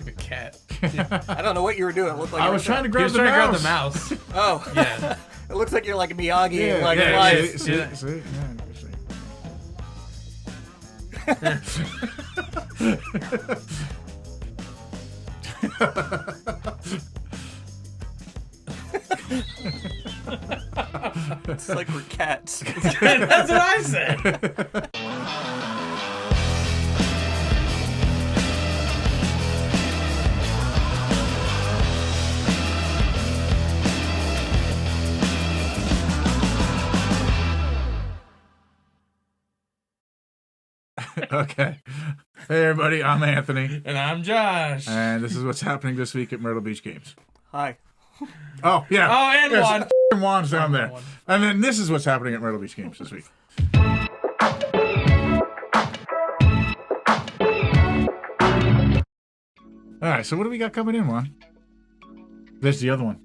Like a cat. I don't know what you were doing. It looked like I was trying to grab the mouse. Oh. Yeah. It looks like you're like Miyagi. Yeah, like yeah, live. see? It's like we're cats. That's what I said. Okay. Hey, everybody. I'm Anthony. And I'm Josh. And this is what's happening this week at Myrtle Beach Games. Hi. Oh, yeah. Oh, and Yes, Juan. Juan's down there. Juan. And then this is what's happening at Myrtle Beach Games this week. All right, so what do we got coming in, Juan? There's the other one.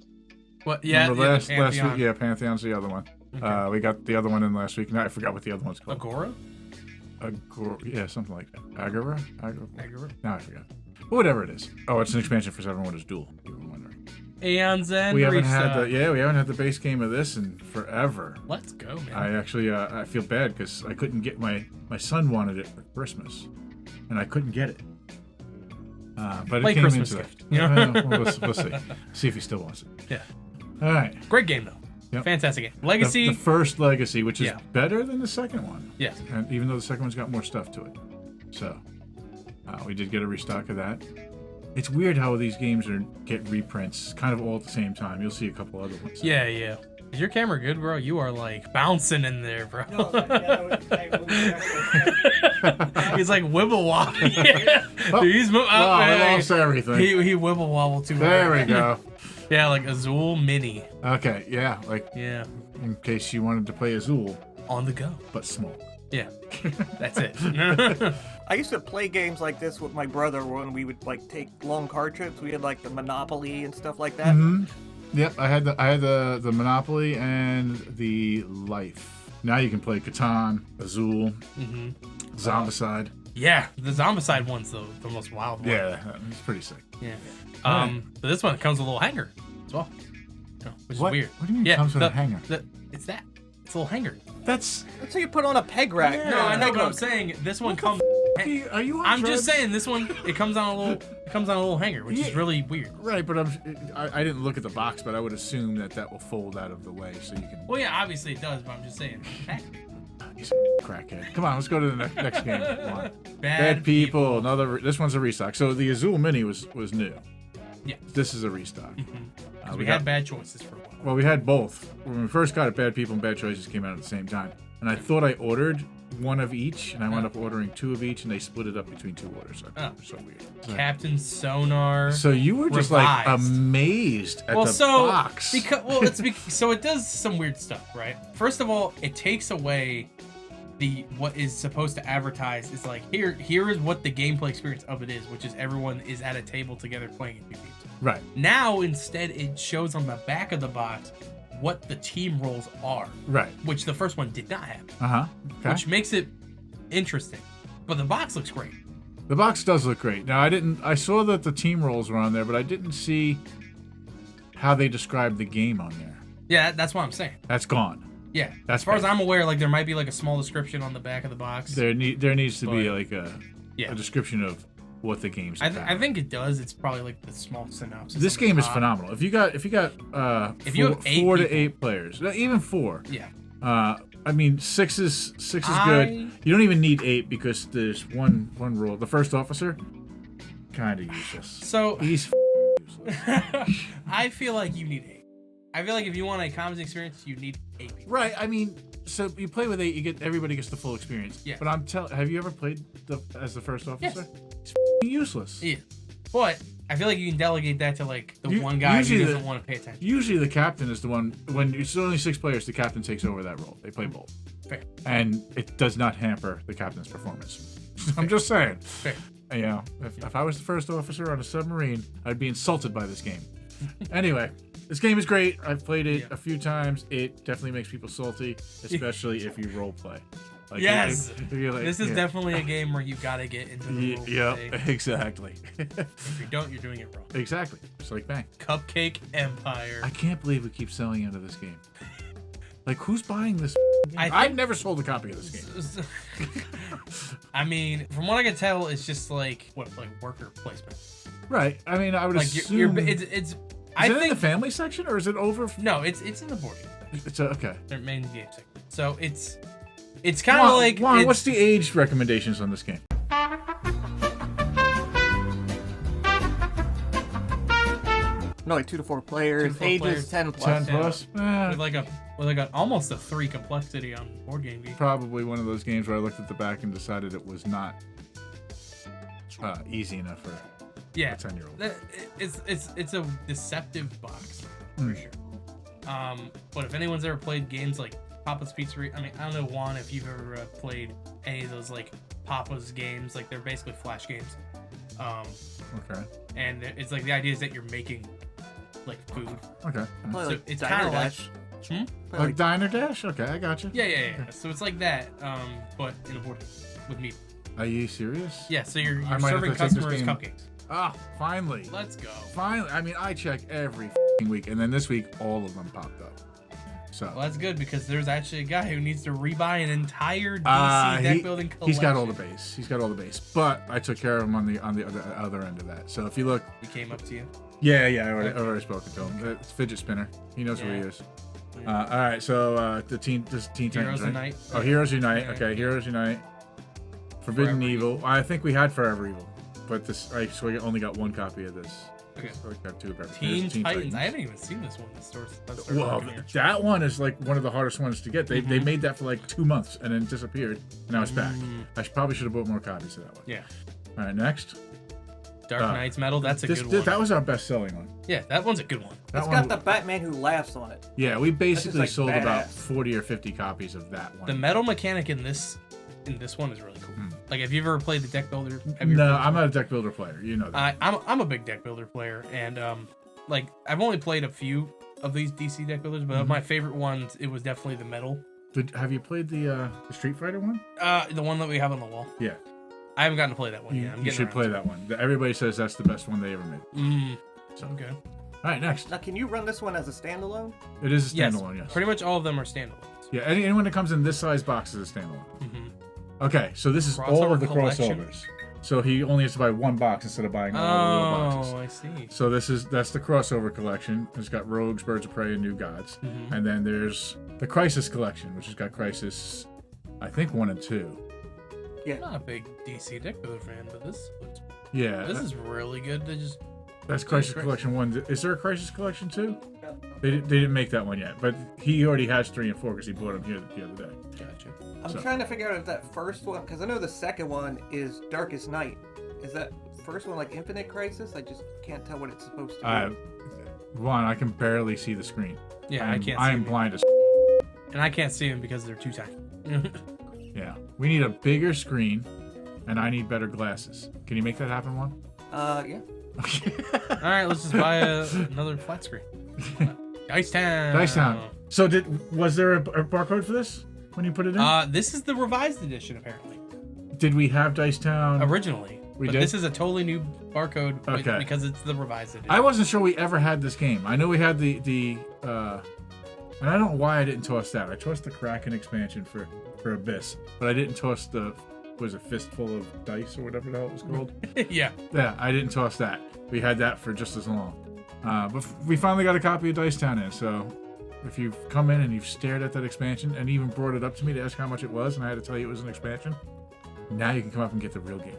What? Yeah. Remember last week? Pantheon. Yeah, Pantheon's the other one. Okay. We got the other one in last week. Now I forgot what the other one's called. Agora? Yeah, something like that. Agora? Agora? No, I forgot. But whatever it is. Oh, it's an expansion for Seven Wonders Duel. You were wondering. Aeon's End. We haven't had the base game of this in forever. Let's go, man. I actually I feel bad because I couldn't get my son wanted it for Christmas, and I couldn't get it. But Play it came Christmas into gift. that. We'll see. See if he still wants it. Yeah. All right. Great game, though. Yep. Fantastic game. Legacy. The first Legacy, which is Yeah. better than the second one. Yes. And even though the second one's got more stuff to it. So, we did get a restock of that. It's weird how these games get reprints kind of all at the same time. You'll see a couple other ones. Yeah, yeah. Is your camera good, bro? You are like bouncing in there, bro. He's like wibble wobble. Yeah. Oh, Dude, he's moving. wow, I lost everything. He wibble wobble too. There hard. we go. Yeah, like Azul Mini. Okay, yeah, like Yeah. in case you wanted to play Azul, On the go. but small. Yeah. That's it. I used to play games like this with my brother when we would like take long car trips. We had like the Monopoly and stuff like that. Mm-hmm. Yep, I had the Monopoly and the Life. Now you can play Catan, Azul, Zombicide. Yeah, the Zombicide one's the most wild one. Yeah, it's pretty sick. Yeah. Alright. But this one comes with a little hanger as well. Which What? is weird. What do you mean it comes with a hanger? It's that. It's a little hanger. That's That's how you put on a peg rack. Yeah. No, I know, but I'm Look. saying this one comes. are you on I'm just drugs? saying this one. It comes on a little hanger, which is Yeah. really weird. Right, but I didn't look at the box, but I would assume that will fold out of the way so you can. Well, yeah, obviously it does, but I'm just saying. He's a crackhead. Come on, let's go to the next game. Come on. Bad People. This one's a restock. So the Azul Mini was new. Yeah. This is a restock. We had bad choices for a while. Well, we had both. When we first got it, Bad People and Bad Choices came out at the same time. And I thought I ordered one of each, and I wound up ordering two of each, and they split it up between two orders. So, so weird. Captain Sonar. So you were just like Revised. amazed at the box. So it does some weird stuff, right? First of all, it takes away what is supposed to advertise is like here is what the gameplay experience of it is, which is everyone is at a table together playing a few games. Right. Now instead it shows on the back of the box what the team roles are. Right. Which the first one did not have. Okay. Which makes it interesting. But the box looks great. The box does look great. Now I saw that the team roles were on there, but I didn't see how they described the game on there. Yeah, that's what I'm saying. That's gone. Yeah. That's as far as bad. I'm aware, like there might be like a small description on the back of the box. There needs to be But- like a description of what the game's about. I think it does. It's probably like the small synopsis. This on the game is top. phenomenal. If you got If you have 8 4 to people. 8 players, even 4. Yeah. I mean, six is good. You don't even need 8 because there's one rule. The first officer, kind of useless. So He's useless. I feel like you need 8. I feel like if you want a common experience, you need 8 people. Right. I mean, so you play with 8, everybody gets the full experience. Yeah. But have you ever played as the first officer? Yes. He's useless. Yeah. But I feel like you can delegate that to like the one guy who usually doesn't want to pay attention. Usually the captain is the one, when it's only 6 players, the captain takes over that role. They play both. Fair. And it does not hamper the captain's performance. I'm just saying. Fair. You know, if I was the first officer on a submarine, I'd be insulted by this game. Anyway, This game is great. I've played it a few times. It definitely makes people salty, especially if you role play. Like, yes, if you're like, this is definitely a game where you gotta get into the role play. Exactly. If you don't, you're doing it wrong. Exactly. Just like Bang. Cupcake Empire. I can't believe we keep selling into this game. Like, who's buying this game? I've never sold a copy of this game. I mean, from what I can tell, it's just like worker placement. Right. I mean, I would assume. It's is I it think in the family section or is it over? No, it's in the board game. It's okay. Their main game section. So it's kind of like Juan, what's the age recommendations on this game? No, like 2 to 4 players. 2 to 4 Ages players. 10 plus. 10 plus? with like a almost a 3 complexity on board game geek. Probably one of those games where I looked at the back and decided it was not easy enough for a 10-year-old. It's a deceptive box for sure. But if anyone's ever played games like Papa's Pizzeria, I mean, I don't know, Juan, if you've ever played any of those like Papa's games, like they're basically flash games. Okay. And it's like the idea is that you're making like food. Okay. Play So like it's Diner kind of like Dash. Hmm? Play Like Diner Dash? Okay, I got you. Yeah. So it's like that, but in a board game with meat. Are you serious? Yeah. So you're I might have serving to take this customers game. cupcakes. Ah, finally. Let's go. Finally. I mean, I check every week, and then this week, all of them popped up. So. Well, that's good because there's actually a guy who needs to rebuy an entire DC deck building collection. He's got all the base. He's got all the base. But I took care of him on the other end of that. So if you look, He came up to you. yeah, I already spoken to him. It's Fidget Spinner. He knows who he is. All right, so the Teen Titans, Heroes right? Unite. Oh, Heroes Unite. Yeah. Okay, Heroes Unite. Forbidden Forever Evil. I think we had Forever Evil, but so we only got one copy of this. Okay. So we got 2 of everything. Teen Titans. I haven't even seen this one. Well, that one is like one of the hardest ones to get. They made that for like 2 months and then disappeared. And now it's back. I probably should have bought more copies of that one. Yeah. All right, next. Dark Knight's Metal. That's a good one. That was our best-selling one. Yeah, that one's a good one. It's got the Batman who laughs on it. Yeah, we basically like sold badass. about 40 or 50 copies of that one. The metal mechanic in this one is really cool. Like, have you ever played the deck builder? No, I'm not a deck builder player. You know that. I'm a big deck builder player, and like I've only played a few of these DC deck builders, but of my favorite ones, it was definitely the metal. Have you played the Street Fighter one? The one that we have on the wall. Yeah. I haven't gotten to play that one yet. You should play that one. Everybody says that's the best one they ever made. So okay. All right, next. Now, can you run this one as a standalone? It is a standalone, yes. Pretty much all of them are standalones. Yeah, anyone that comes in this size box is a standalone. Okay, so this is all Crossover of the collection? crossovers. So he only has to buy one box instead of buying all the little boxes. Oh, I see. So that's the crossover collection. It's got Rogues, Birds of Prey, and New Gods. And then there's the Crisis collection, which has got Crisis, I think 1 and 2. Yeah. I'm not a big DC deck builder fan, but this looks. Yeah. This is really good. That's Crisis Collection 1. Is there a Crisis Collection 2? They didn't make that one yet, but he already has 3 and 4 because he bought them here the other day. Gotcha. I'm trying to figure out if that first one, because I know the second one is Darkest Night. Is that first one like Infinite Crisis? I just can't tell what it's supposed to be. Juan, I can barely see the screen. Yeah, I can't see I am them. blind as And I can't see them because they're too tiny. Yeah. We need a bigger screen, and I need better glasses. Can you make that happen, Juan? Yeah. All right, let's just buy another flat screen. Dice Town. So was there a barcode for this when you put it in? This is the revised edition apparently. Did we have Dice Town Originally. We but did? This is a totally new barcode Okay. because it's the revised edition. I wasn't sure we ever had this game. I know we had the and I don't know why I didn't toss that. I tossed the Kraken expansion for Abyss, but I didn't toss the Fistful of Dice or whatever the hell it was called. Yeah. Yeah, I didn't toss that. We had that for just as long. But we finally got a copy of Dice Town in, so if you've come in and you've stared at that expansion and even brought it up to me to ask how much it was, and I had to tell you it was an expansion, now you can come up and get the real game.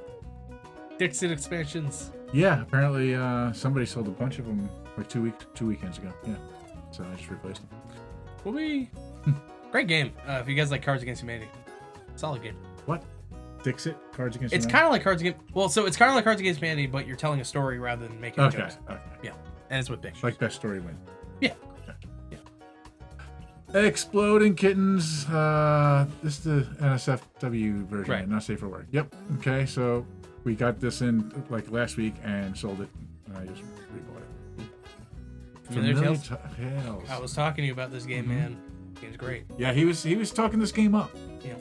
Dixit expansions. Yeah, apparently somebody sold a bunch of them like 2 weekends ago. Yeah, so I just replaced them. Great game. If you guys like Cards Against Humanity, solid game. What? Dixit? Cards Against It's Humanity? kind of like Cards Against. Well, so it's kind of like Cards Against Humanity, but you're telling a story rather than making jokes. Okay. Yeah, and it's with pictures. Like best story win. Yeah. Exploding Kittens. This is the NSFW version, Right. not safe for work. Yep. Okay, so we got this in like last week and sold it. And I just rebought it. Familiar Tales? Tales. I was talking to you about this game, man. Game's great. Yeah, he was talking this game up. Yeah.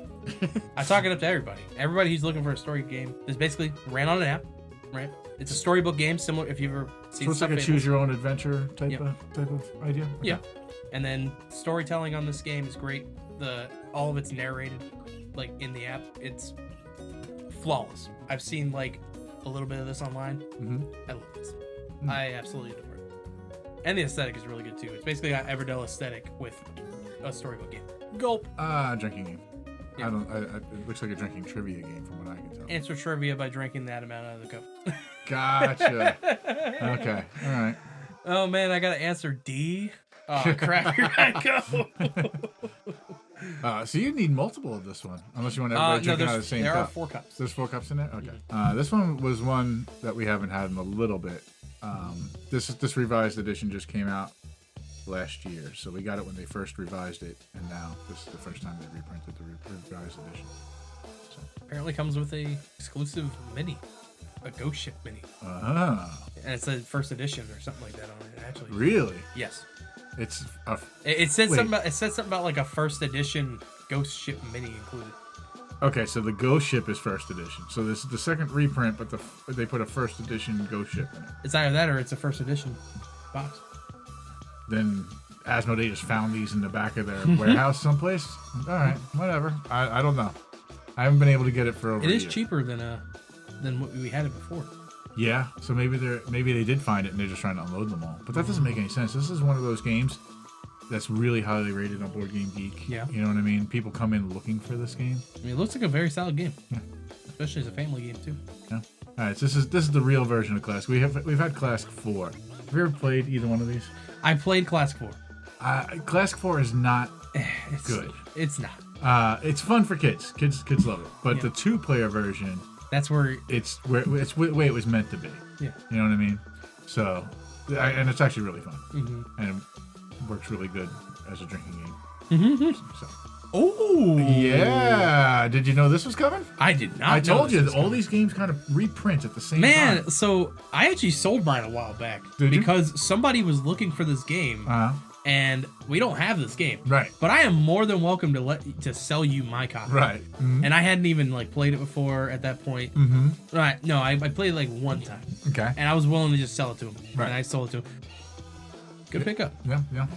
I talk it up to everybody. Everybody who's looking for a story game. This basically ran on an app, right? It's a storybook game, similar if you've ever seen. So it's like a choose your own adventure type of idea. Okay. Yeah. And then storytelling on this game is great. All of it's narrated, like in the app. It's flawless. I've seen like a little bit of this online. I love this. I absolutely adore it. And the aesthetic is really good too. It's basically got Everdell aesthetic with a storybook game. Gulp. Drinking game. Yeah. It looks like a drinking trivia game from what I can tell. Answer trivia by drinking that amount out of the cup. Gotcha. Okay. All right. Oh man, I gotta answer D. Oh crap! Here I go. So you need multiple of this one, unless you want everybody drinking out of the same cup. There are 4 cups. There's 4 cups in there. Okay. This one was one that we haven't had in a little bit. This revised edition just came out last year, so we got it when they first revised it, and now this is the first time they reprinted the revised edition. So. Apparently comes with a exclusive mini, a Ghost Ship mini. And it's a first edition or something like that on it. Actually. Really? Yes. It's it said something about like a first edition Ghost Ship mini included. Okay, so the Ghost Ship is first edition. So this is the second reprint, but they put a first edition Ghost Ship in it. It's either that or it's a first edition box. Then Asmodee just found these in the back of their warehouse someplace. All right, whatever. I don't know. I haven't been able to get it for over a year. It is cheaper than what we had it before. Yeah, so maybe they did find it and they're just trying to unload them all. But that doesn't make any sense. This is one of those games that's really highly rated on Board Game Geek. Yeah. You know what I mean? People come in looking for this game. I mean, it looks like a very solid game. Yeah. Especially as a family game too. Yeah. All right, so this is the real version of Classic. We've had Classic 4. Have you ever played either one of these? I played Classic 4. Classic 4 is not good. It's not. It's fun for kids. Kids love it. But the 2-player version, that's where it's the way it was meant to be. Yeah. You know what I mean? So, and it's actually really fun. And it works really good as a drinking game. So. Oh yeah! Did you know this was coming? I did not. I told you all these games kind of reprint at the same time. Man, so I actually sold mine a while back because somebody was looking for this game, and we don't have this game. Right. But I am more than welcome to sell you my copy. Right. Mm-hmm. And I hadn't even played it before at that point. Right. No, I played it one time. Okay. And I was willing to just sell it to him. Right. And I sold it to him. Good pickup. Yeah.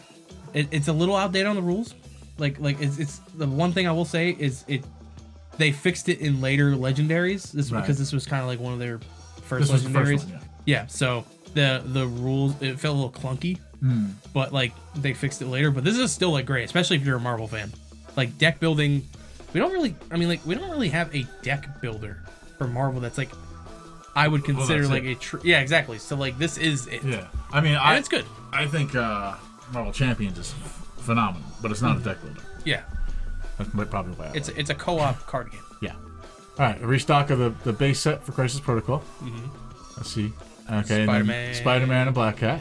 It's a little outdated on the rules. It's the one thing I will say is they fixed it in later legendaries. Because this was kind of one of their first legendaries. Yeah. So the rules, it felt a little clunky, but they fixed it later. But this is still great, especially if you're a Marvel fan. Deck building, we don't really have a deck builder for Marvel that's I would consider yeah, exactly. So this is it. Yeah. I mean, it's good. I think Marvel Champions is phenomenal, but it's not a deck builder. Yeah. That's probably why it's a co-op card game. Yeah. All right, a restock of the base set for Crisis Protocol. Let's see. Okay, Spider-Man and Black Cat.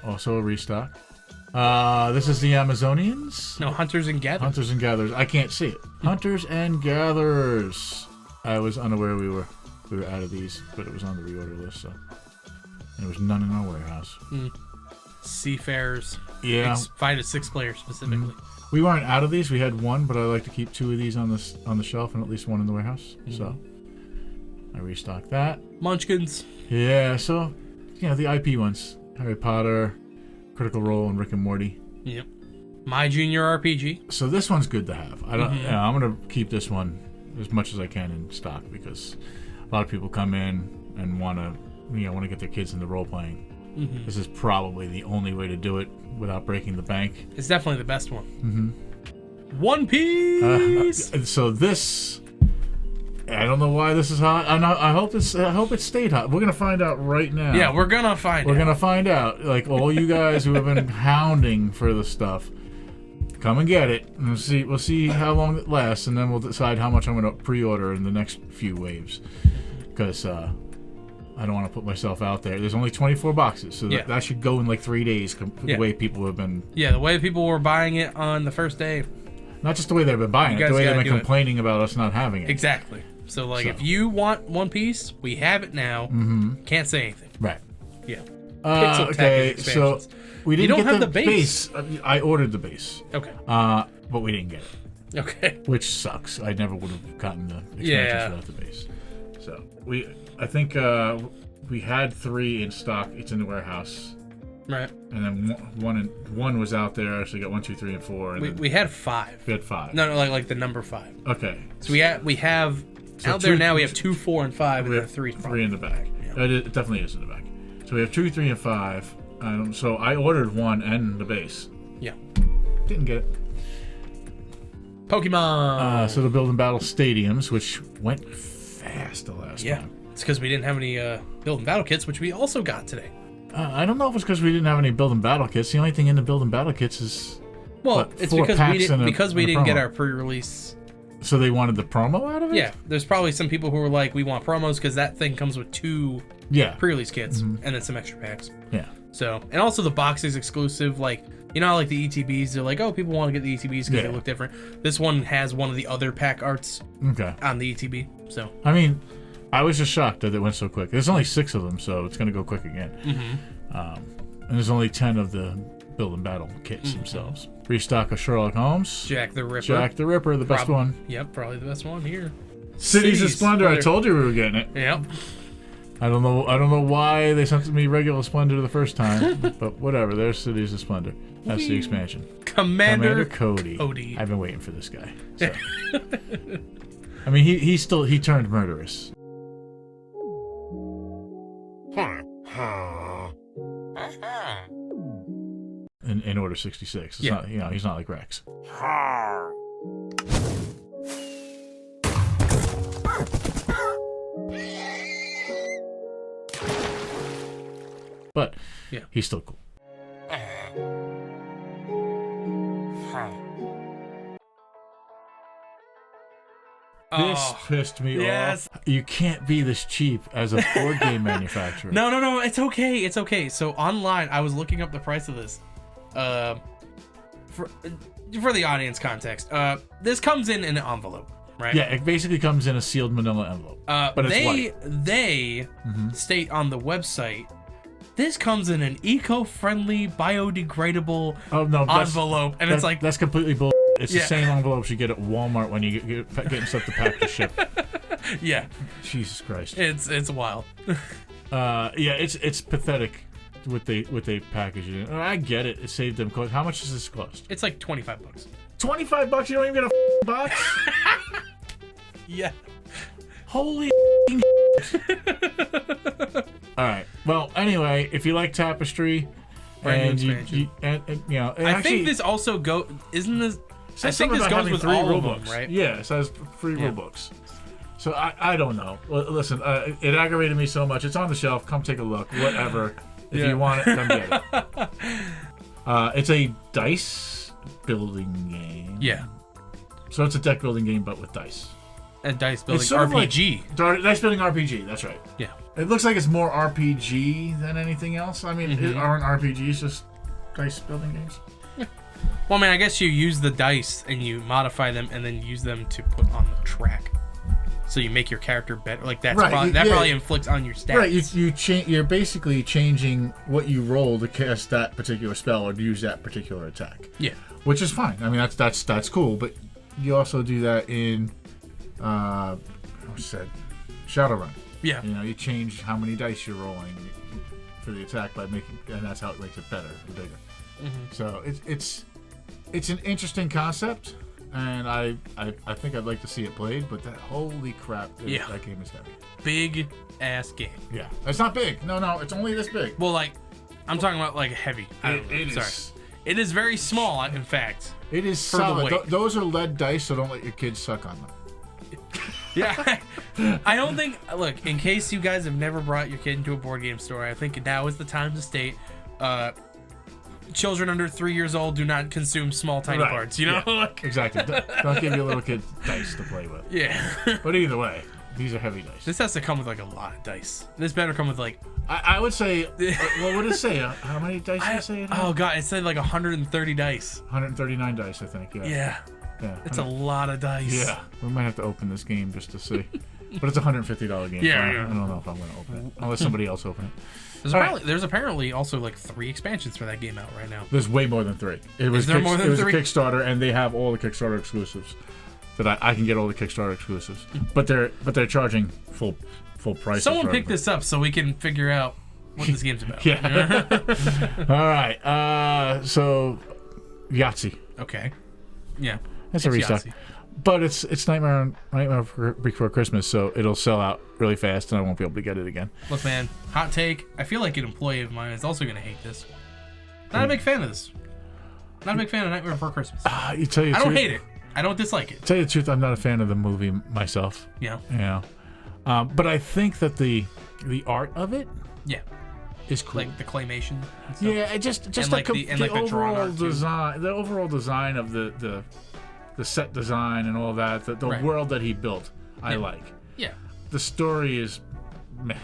Also a restock. This is the Amazonians. No, Hunters and Gatherers. Hunters and Gatherers. I can't see it. Hunters and Gatherers. I was unaware we were out of these, but it was on the reorder list, so. And there was none in our warehouse. Seafarers. Yeah. 5 to 6 players specifically. We weren't out of these. We had one, but I like to keep 2 of these on the shelf and at least 1 in the warehouse. So I restocked that. Munchkins. Yeah, so the IP ones. Harry Potter, Critical Role, and Rick and Morty. Yep. My Junior RPG. So this one's good to have. I'm gonna keep this one as much as I can in stock because a lot of people come in and want to get their kids into role playing. This is probably the only way to do it without breaking the bank. It's definitely the best one. One Piece. So this, I don't know why this is hot. I hope it stayed hot. We're gonna find out right now. Yeah, we're gonna find out. All you guys who have been hounding for the stuff, come and get it. And we'll see how long it lasts, and then we'll decide how much I'm gonna pre-order in the next few waves. Because I don't want to put myself out there. There's only 24 boxes, so that should go in 3 days. The way people have been. Yeah, the way people were buying it on the first day. Not just the way they've been buying it, the way they've been complaining about us not having it. Exactly. So if you want One Piece, we have it now. Can't say anything. Right. Yeah. pixel okay, tag expansions. so we didn't don't get have the the base. I ordered the base. Okay. But we didn't get it. Okay. Which sucks. I never would have gotten the expansions Yeah. without the base. So I think we had 3 in stock. It's in the warehouse. Right. And then one was out there, so we got 1, 2, 3, and 4. And We had 5. we had 5. No, like the number 5. Okay. So we have So out there 2, now. We have 2, 4, and 5, we and have then 3. 3 in the back. Yeah. It definitely is in the back. So we have 2, 3, and 5. So I ordered 1 and the base. Yeah. Didn't get it. Pokemon. So the Build and Battle stadiums, which went fast the last time. It's because we didn't have any build and battle kits, which we also got today. I don't know if it's because we didn't have any Build and Battle kits. The only thing in the Build and Battle kits is It's 4 because packs and we a didn't get promo. our pre-release. So they wanted the promo out of it? Yeah, there's probably some people who were like, we want promos because that thing comes with 2 pre-release kits and then some extra packs. Yeah. So, and also the box is exclusive. Like, you know how like the ETBs, they're like, oh, people want to get the ETBs because they look different. This one has one of the other pack arts on the ETB. So, I mean, I was just shocked that it went so quick. There's only 6 of them, so it's going to go quick again. And there's only 10 of the Build and Battle kits themselves. Restock of Sherlock Holmes. Jack the Ripper. Jack the Ripper, the best one. Yep, probably the best one here. Cities of Splendor. I told you we were getting it. Yep. I don't know why they sent me regular Splendor the first time, but whatever. There's Cities of Splendor. That's the expansion. Commander Cody. I've been waiting for this guy. So. I mean, he turned murderous. In Order 66. It's not, he's not like Rex. But he's still cool. This pissed me off. You can't be this cheap as a board game manufacturer. No. It's okay. So online, I was looking up the price of this. For the audience context, this comes in an envelope, right? Yeah, it basically comes in a sealed manila envelope. But it's white. They state on the website, this comes in an eco-friendly, biodegradable envelope, and it's like that's completely bull. It's the same envelopes you get at Walmart when you get getting stuff to pack to ship. Yeah. Jesus Christ. It's wild. It's pathetic what they package it in. I get it. It saved them cost. How much does this cost? It's like $25. $25? You don't even get a box? Yeah. Holy All right. Well, anyway, if you like Tapestry, brand new expansion. I think this also isn't this? I think this goes with all of them, right? Yeah, it says free rule books. So I don't know. Listen, it aggravated me so much. It's on the shelf. Come take a look. Whatever. If you want it, come get it. It's a dice building game. Yeah. So it's a deck building game, but with dice. A dice building It's sort RPG. Of like dice building RPG. That's right. Yeah. It looks like it's more RPG than anything else. I mean, aren't RPGs just dice building games? Well, I mean, I guess you use the dice and you modify them and then use them to put on the track. So you make your character better. Like that's right. probably inflicts on your stats. Right. You're basically changing what you roll to cast that particular spell or to use that particular attack. Yeah. Which is fine. I mean, that's cool. But you also do that in Shadowrun. Yeah. You change how many dice you're rolling for the attack by making, and that's how it makes it better and bigger. So it's an interesting concept, and I think I'd like to see it played. But that holy crap, that game is heavy. Big ass game. Yeah, it's not big. No, it's only this big. Well, like I'm talking about like heavy. It is very small. In fact, it is solid. Those are lead dice, so don't let your kids suck on them. Yeah, I don't think. Look, in case you guys have never brought your kid into a board game store, I think now is the time to state. Children under 3 years old do not consume small tiny parts. You know, exactly. Don't give your little kid dice to play with. Yeah. But either way, these are heavy dice. This has to come with like a lot of dice. This better come with like. I would say. What would it say? How many dice did it say? Oh god, it said like 130 dice. 139 dice, I think. Yeah. It's a lot of dice. Yeah. We might have to open this game just to see. But it's a $150 game. Yeah, I don't know if I'm going to open it unless somebody else open it. There's apparently also like 3 expansions for that game out right now. There's way more than 3. It was there more than 3? a Kickstarter, and they have all the Kickstarter exclusives. That I can get all the Kickstarter exclusives, but they're charging full price. Someone pick this up so we can figure out what this game's about. Yeah. All right. So Yahtzee. Okay. Yeah. It's a restock. Yahtzee. But it's Nightmare Before Christmas, so it'll sell out really fast, and I won't be able to get it again. Look, man, hot take. I feel like an employee of mine is also going to hate this. Not a big fan of this. Not a big fan of Nightmare Before Christmas. I don't hate it. I don't dislike it. Tell you the truth, I'm not a fan of the movie myself. Yeah. Yeah. But I think that the art of it is cool. Like the claymation and stuff. Yeah, just And like the drawn overall art, too. design, the overall design of the set design and all that, the Right. world that he built, I Yeah. like. Yeah. The story is meh.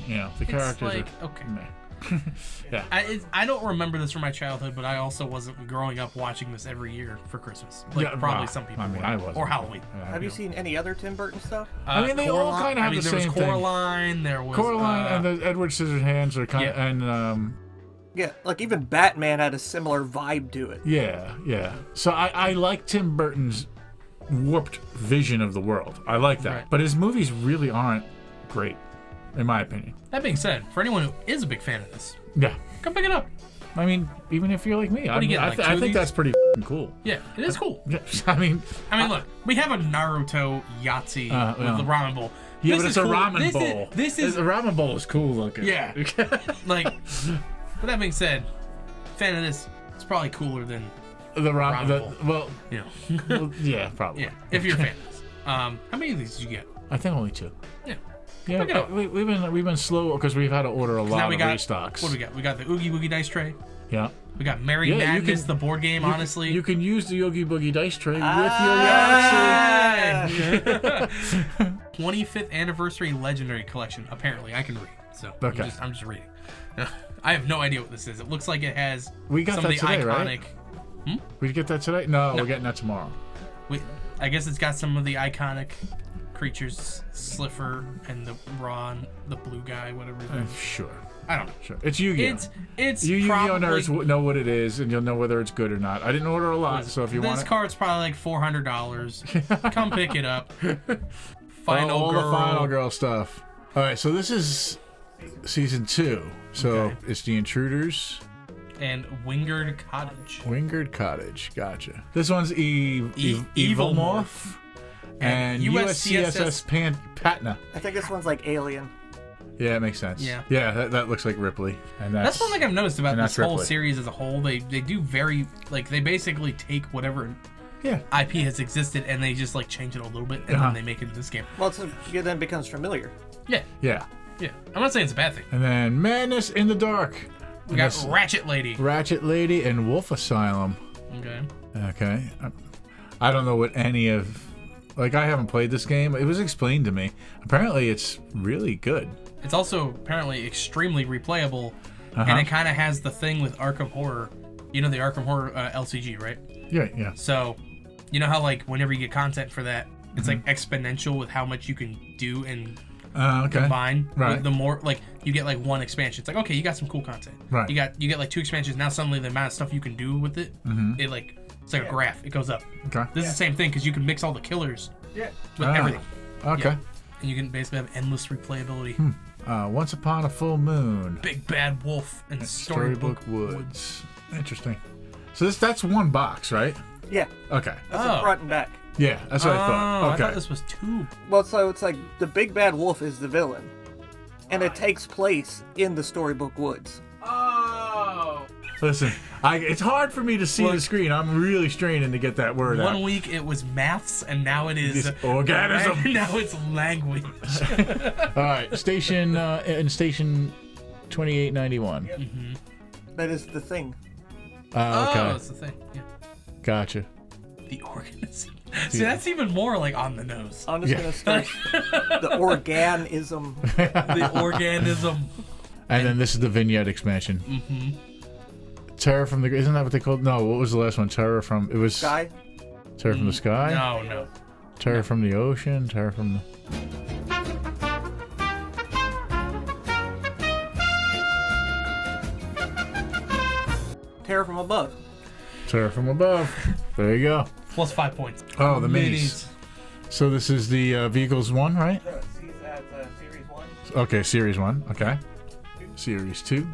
You know, the characters like, are okay. meh. Yeah. I don't remember this from my childhood, but I also wasn't growing up watching this every year for Christmas. Like Yeah, probably well, some people I mean, were. I wasn't. Or Halloween. Have you seen any other Tim Burton stuff? I mean, they all kind of have the there same was thing. Coraline, there was Coraline and the Edward Scissorhands are kind of, and Yeah, like even Batman had a similar vibe to it. yeah. So I like Tim Burton's warped vision of the world. I like that. Right. But his movies really aren't great, in my opinion. That being said, for anyone who is a big fan of this, Yeah. come pick it up. I mean, even if you're like me, do you get, I like, two of think these? that's pretty cool. Yeah, it is cool. Yeah, I mean, Look, we have a Naruto Yahtzee with yeah. the ramen bowl. yeah, This but is it's a cool. ramen bowl. This is a ramen bowl is cool looking. Yeah. Like, with that being said, fan of this, it's probably cooler than the ramen bowl. well, you know. well, yeah, probably. Yeah, if you're a fan of this. How many of these did you get? I think only 2. Yeah. Yeah, Pick it up. we've been slow because we've had to order a lot Now we of got restocks. What do we got? We got the Oogie Boogie dice tray. Yeah. We got Merry Yeah, you Madness, can- the board game. Honestly, You can use the Yogi Boogie dice tray with your Ah! Yahtzee. 25th anniversary legendary collection. Apparently, I can read. So Okay. I'm just reading. I have no idea what this is. It looks like it has We got some that of the today, iconic. right? We get that today? No, we're getting that tomorrow. I guess it's got some of the iconic creatures, Slifer and the Ron, the blue guy, whatever his name is. Sure. I don't know. Sure. It's Yu-Gi-Oh. It's You Yu-Gi-Oh probably, nerds know what it is, and you'll know whether it's good or not. I didn't order a lot, so if you want this it, card's probably like $400. Come pick it up. Final all girl. the Final Girl stuff. All right, so this is season 2. So Okay. it's The Intruders, And Wingard Cottage. Wingard Cottage. Gotcha. This one's Evil Evil Morph, and USCSS USCSS Patna. I think this one's like Alien. Yeah, it makes sense. Yeah. That looks like Ripley, and That's one thing I've noticed about and this that's whole Ripley. series as a whole. They do very, like, they basically take whatever yeah. IP has existed and they just, like, change it a little bit and Uh-huh. then they make it into this game. Well, it then becomes familiar. Yeah, Yeah. yeah. I'm not saying it's a bad thing. And then Madness in the Dark. We got Ratchet Lady. Ratchet Lady and Wolf Asylum. Okay. Okay. I don't know what any of... Like, I haven't played this game. It was explained to me. Apparently, it's really good. It's also apparently extremely replayable, Uh-huh. and it kind of has the thing with Arkham Horror. You know the Arkham Horror LCG, right? Yeah. So, you know how, like, whenever you get content for that, it's Mm-hmm. like exponential with how much you can do and Okay. combine. Right. The more, like, you get like one expansion. It's like, okay, you got some cool content. Right. You get like 2 expansions. Now suddenly the amount of stuff you can do with it, it like, it's like a graph. It goes up. Okay. This is the same thing because you can mix all the killers Yeah. with Ah, everything. Okay. Yeah. And you can basically have endless replayability. Once Upon a Full Moon. Big Bad Wolf and Storybook Woods. Interesting. So that's one box, right? Yeah. Okay. That's Oh. the front and back. Yeah, that's what I thought. I Okay. thought this was 2. Well, so it's like the big bad wolf is the villain, and it takes place in the Storybook Woods. Oh. Listen, it's hard for me to see the screen. I'm really straining to get that word out. One week it was maths, and now it is It's organism. Now it's language. All right, station 2891. That is the thing. Okay, Oh, that's the thing. Yeah. gotcha. The organism. See, that's even more like on the nose. I'm just gonna start the organism. The organism. And then this is the vignette expansion. Mm-hmm. Terror from the... Isn't that what they called? No, what was the last one? Terror from... It was... Guy. Terror from the Sky? No. Terror from the Ocean? Terror from the... Terror from Above. Terror from Above. There you go. Plus 5 points. Oh, the minis. So this is the Vehicles 1, right? See, that's Series 1. Okay, Series 1. Okay. Series 2.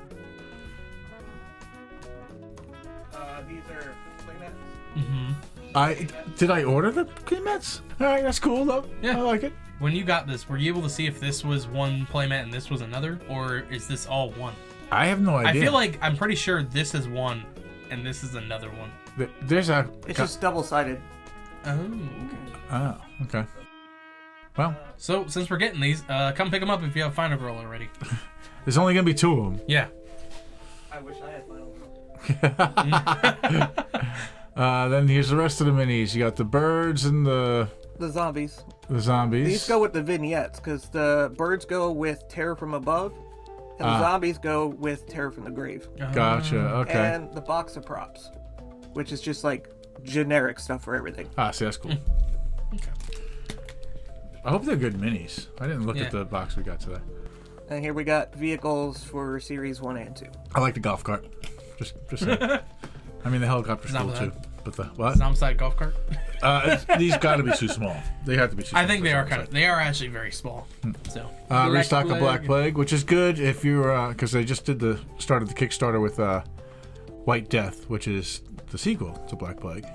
These are playmats. Mm-hmm. Did I order the Playmats? All right, that's cool though. Yeah. I like it. When you got this, were you able to see if this was one playmat and this was another, or is this all one? I have no idea. I feel like I'm pretty sure this is one and this is another one. There's a. It's just double-sided. Oh, okay. Oh, okay. Well, So since we're getting these, come pick them up if you have Final Girl already. there's only gonna be 2 of them. Yeah. I wish I had Final Girl. Then here's the rest of the minis. You got the birds and the The zombies. These go with the vignettes, because the birds go with Terror from Above, and the zombies go with Terror from the Grave. Gotcha. Okay. And the box of props, which is just like generic stuff for everything. See, that's cool. Okay. I hope they're good minis. I didn't look Yeah. at the box we got today. And here we got vehicles for Series 1 and 2. I like the golf cart. Just saying. I mean, the helicopter's cool Not too. bad. But the what? Zombicide golf cart. These got to be too small. They have to be too small. I think for they are Zombicide. they are actually very small. So Restock the Black Plague, which is good if you're because they just started the Kickstarter with White Death, which is the sequel to Black Plague.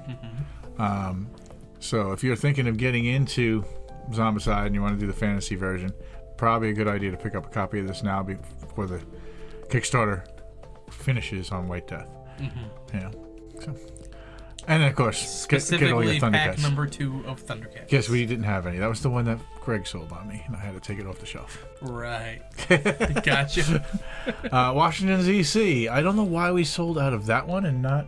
So if you're thinking of getting into Zombicide and you want to do the fantasy version, probably a good idea to pick up a copy of this now before the Kickstarter finishes on White Death. Yeah. So. And then, of course, get all your specifically pack Thundercats. number 2 of Thundercats. Yes, we didn't have any. That was the one that Greg sold on me, and I had to take it off the shelf. Right. Gotcha. Washington, D.C. I don't know why we sold out of that one and not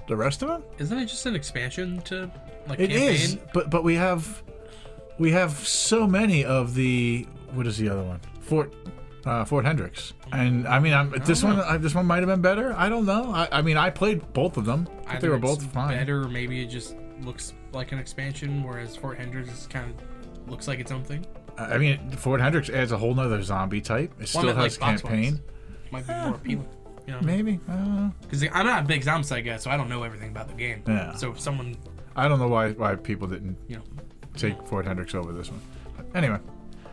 the rest of them. Isn't it just an expansion to like It campaign? is, but we have so many of the what is the other one? Fort Hendricks, and I mean, this one might have been better. I don't know. I mean, I played both of them. But they were both fine. Better, or maybe it just looks like an expansion, whereas Fort Hendricks is kind of looks like its own thing. I mean, Fort Hendricks adds a whole nother zombie type. It still One that, has like, campaign. Might be more appealing. You know, Maybe. I don't know. because I'm not a big Zombicide guy, so I don't know everything about the game. Yeah. So if someone, I don't know why people didn't you know, take Fort Hendricks over this one. But anyway,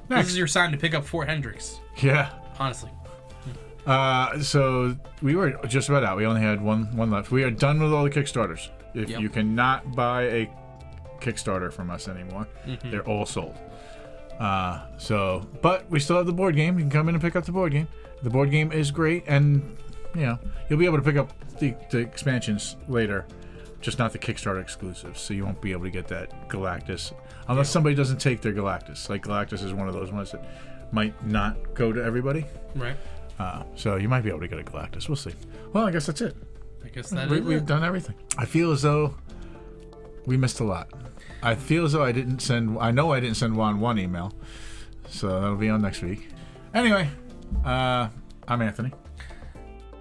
this next. is your sign to pick up Fort Hendricks. Yeah. Honestly. So we were just about out. We only had one left. We are done with all the Kickstarters. If Yep. you cannot buy a Kickstarter from us anymore, they're all sold. But we still have the board game. You can come in and pick up the board game. The board game is great, and you'll be able to pick up the expansions later, just not the Kickstarter exclusives. So you won't be able to get that Galactus unless somebody doesn't take their Galactus. Like Galactus is one of those ones that might not go to everybody. Right. So you might be able to get a Galactus. We'll see. Well, I guess that's it. I guess that We've done everything. I feel as though we missed a lot. I feel as though I didn't send Juan one email. So that'll be on next week. Anyway, I'm Anthony.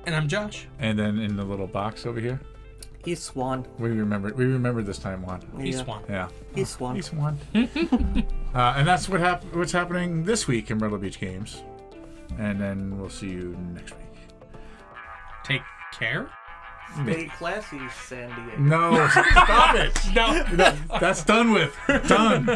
And I'm Josh. And then in the little box over here, He's Swan. we remembered this time, Juan. He's Yeah. Swan. Yeah. He's Swan. He's Juan. And that's what's happening this week in Myrtle Beach Games. And then we'll see you next week. Take care. Stay classy, San Diego. No, stop it. No. No, that's done with. Done.